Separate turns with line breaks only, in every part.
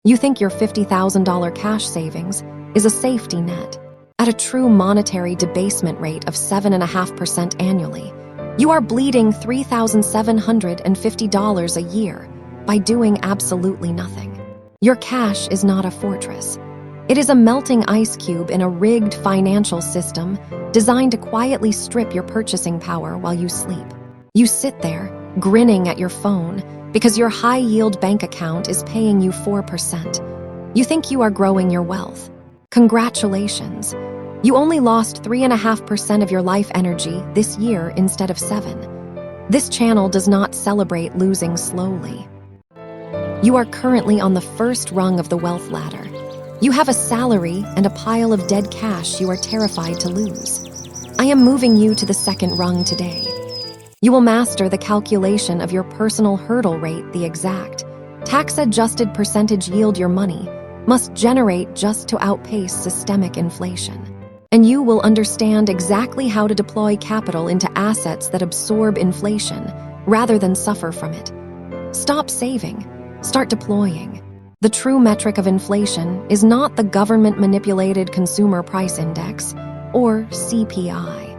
You think your $50,000 cash savings is a safety net. At a true monetary debasement rate of 7.5% annually, you are bleeding $3,750 a year by doing absolutely nothing. Your cash is not a fortress. It is a melting ice cube in a rigged financial system designed to quietly strip your purchasing power while you sleep. You sit there, grinning at your phone, because your high-yield bank account is paying you 4%. You think you are growing your wealth. Congratulations. You only lost 3.5% of your life energy this year instead of 7%. This channel does not celebrate losing slowly. You are currently on the first rung of the wealth ladder. You have a salary and a pile of dead cash you are terrified to lose. I am moving you to the second rung today. You will master the calculation of your personal hurdle rate. The exact, tax-adjusted percentage yield your money must generate just to outpace systemic inflation. And you will understand exactly how to deploy capital into assets that absorb inflation rather than suffer from it. Stop saving. Start deploying. The true metric of inflation is not the government-manipulated Consumer Price Index, or CPI.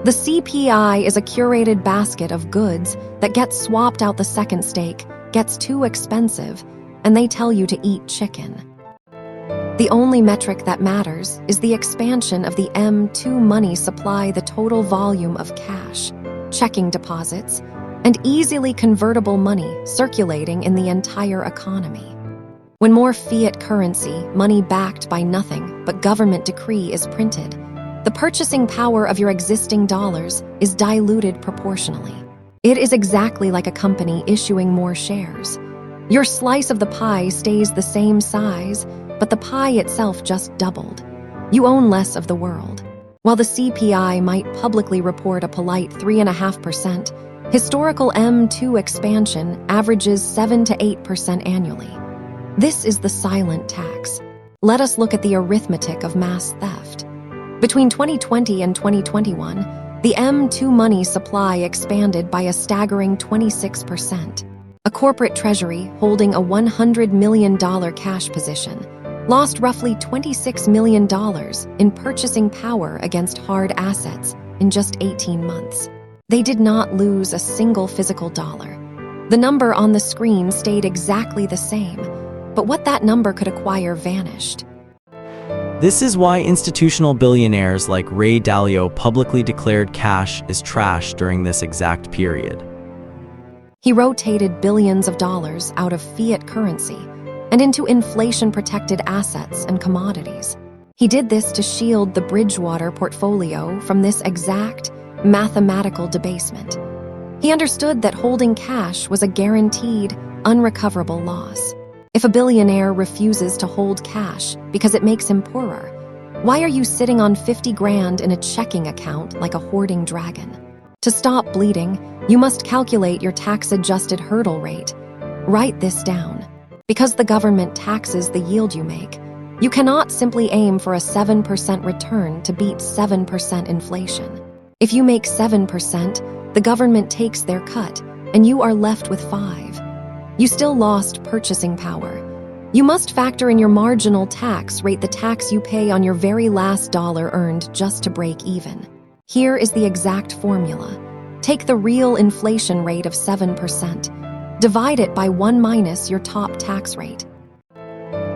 The CPI is a curated basket of goods that gets swapped out the second steak, gets too expensive, and they tell you to eat chicken. The only metric that matters is the expansion of the M2 money supply, the total volume of cash, checking deposits, and easily convertible money circulating in the entire economy. When more fiat currency, money backed by nothing but government decree, is printed, the purchasing power of your existing dollars is diluted proportionally. It is exactly like a company issuing more shares. Your slice of the pie stays the same size, but the pie itself just doubled. You own less of the world. While the CPI might publicly report a polite 3.5%, historical M2 expansion averages 7 to 8% annually. This is the silent tax. Let us look at the arithmetic of mass theft. Between 2020 and 2021, the M2 money supply expanded by a staggering 26%. A corporate treasury holding a $100 million cash position lost roughly $26 million in purchasing power against hard assets in just 18 months. They did not lose a single physical dollar. The number on the screen stayed exactly the same, but what that number could acquire vanished.
This is why institutional billionaires like Ray Dalio publicly declared cash is trash during this exact period.
He rotated billions of dollars out of fiat currency and into inflation-protected assets and commodities. He did this to shield the Bridgewater portfolio from this exact mathematical debasement. He understood that holding cash was a guaranteed, unrecoverable loss. If a billionaire refuses to hold cash because it makes him poorer, why are you sitting on 50 grand in a checking account like a hoarding dragon? To stop bleeding, you must calculate your tax-adjusted hurdle rate. Write this down. Because the government taxes the yield you make, you cannot simply aim for a 7% return to beat 7% inflation. If you make 7%, the government takes their cut, and you are left with 5%. You still lost purchasing power. You must factor in your marginal tax rate, the tax you pay on your very last dollar earned just to break even. Here is the exact formula. Take the real inflation rate of 7%. Divide it by 1 minus your top tax rate.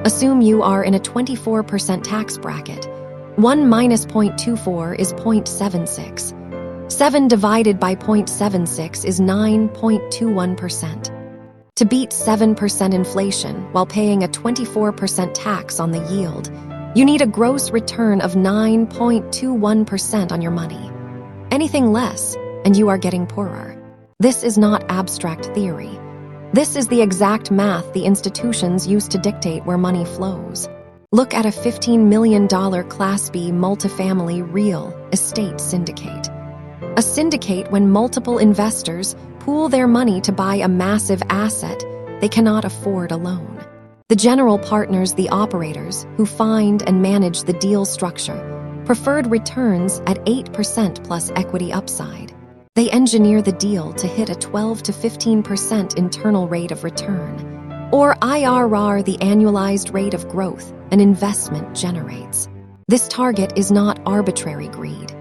Assume you are in a 24% tax bracket. 1 minus 0.24 is 0.76. 7 divided by 0.76 is 9.21%. To beat 7% inflation while paying a 24% tax on the yield, you need a gross return of 9.21% on your money. Anything less, and you are getting poorer. This is not abstract theory. This is the exact math the institutions use to dictate where money flows. Look at a $15 million Class B multifamily real estate syndicate. A syndicate when multiple investors pool their money to buy a massive asset they cannot afford alone. The general partners, the operators who find and manage the deal structure, preferred returns at 8% plus equity upside. They engineer the deal to hit a 12 to 15% internal rate of return. or IRR, the annualized rate of growth an investment generates. This target is not arbitrary greed.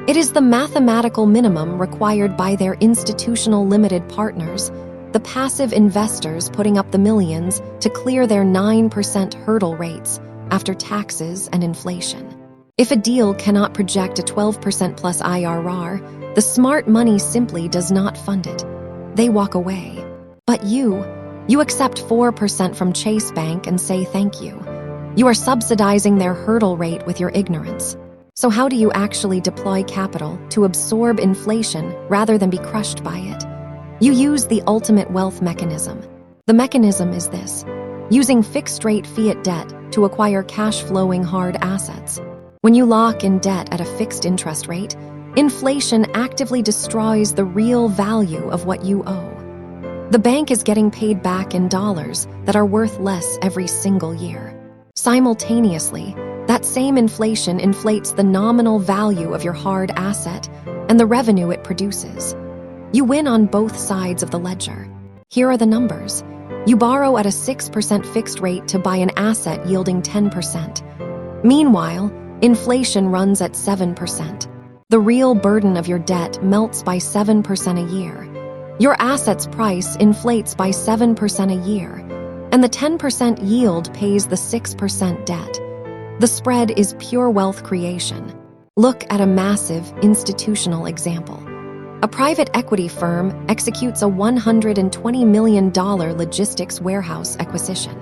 It is the mathematical minimum required by their institutional limited partners, the passive investors putting up the millions to clear their 9% hurdle rates after taxes and inflation. If a deal cannot project a 12% plus IRR, the smart money simply does not fund it. They walk away. But you accept 4% from Chase Bank and say thank you. You are subsidizing their hurdle rate with your ignorance. So how do you actually deploy capital to absorb inflation rather than be crushed by it? You use the ultimate wealth mechanism. The mechanism is this: using fixed-rate fiat debt to acquire cash-flowing hard assets. When you lock in debt at a fixed interest rate, inflation actively destroys the real value of what you owe. The bank is getting paid back in dollars that are worth less every single year. Simultaneously, that same inflation inflates the nominal value of your hard asset and the revenue it produces. You win on both sides of the ledger. Here are the numbers. You borrow at a 6% fixed rate to buy an asset yielding 10%. Meanwhile, inflation runs at 7%. The real burden of your debt melts by 7% a year. Your asset's price inflates by 7% a year, and the 10% yield pays the 6% debt. The spread is pure wealth creation. Look at a massive institutional example. A private equity firm executes a $120 million logistics warehouse acquisition.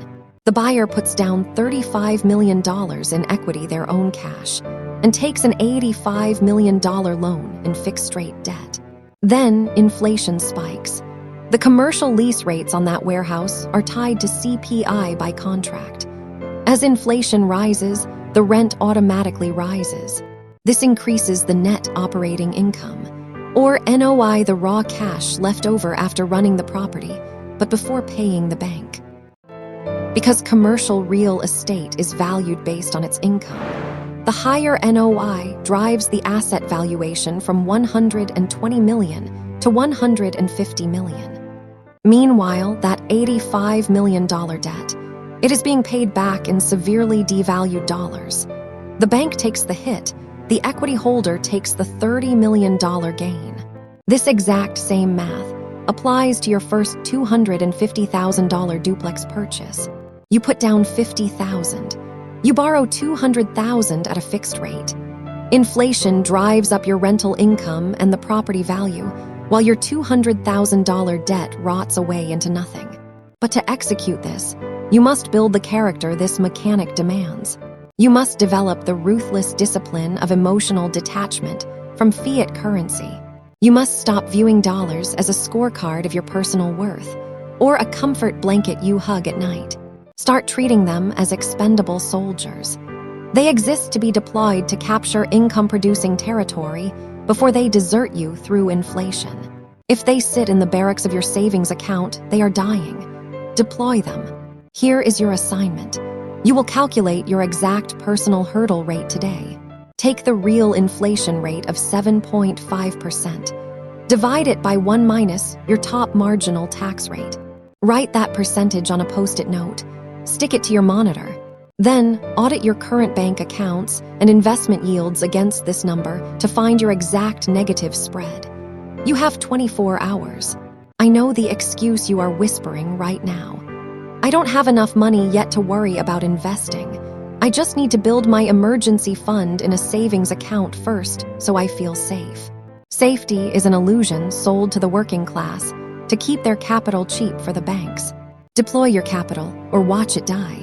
The buyer puts down $35 million in equity, their own cash, and takes an $85 million loan in fixed-rate debt. Then inflation spikes. The commercial lease rates on that warehouse are tied to CPI by contract. As inflation rises, the rent automatically rises. This increases the net operating income, or NOI, the raw cash left over after running the property, but before paying the bank. Because commercial real estate is valued based on its income, the higher NOI drives the asset valuation from $120 million to $150 million. Meanwhile, that $85 million debt, it is being paid back in severely devalued dollars. The bank takes the hit, the equity holder takes the $30 million gain. This exact same math applies to your first $250,000 duplex purchase. You put down $50,000. You borrow $200,000 at a fixed rate. Inflation drives up your rental income and the property value, while your $200,000 debt rots away into nothing. But to execute this, you must build the character this mechanic demands. You must develop the ruthless discipline of emotional detachment from fiat currency. You must stop viewing dollars as a scorecard of your personal worth, or a comfort blanket you hug at night. Start treating them as expendable soldiers. They exist to be deployed to capture income-producing territory before they desert you through inflation. If they sit in the barracks of your savings account, they are dying. Deploy them. Here is your assignment. You will calculate your exact personal hurdle rate today. Take the real inflation rate of 7.5%. Divide it by 1 minus your top marginal tax rate. Write that percentage on a Post-it note. Stick it to your monitor. Then, audit your current bank accounts and investment yields against this number to find your exact negative spread. You have 24 hours. I know the excuse you are whispering right now. I don't have enough money yet to worry about investing. I just need to build my emergency fund in a savings account first so I feel safe. Safety is an illusion sold to the working class to keep their capital cheap for the banks. Deploy your capital or watch it die.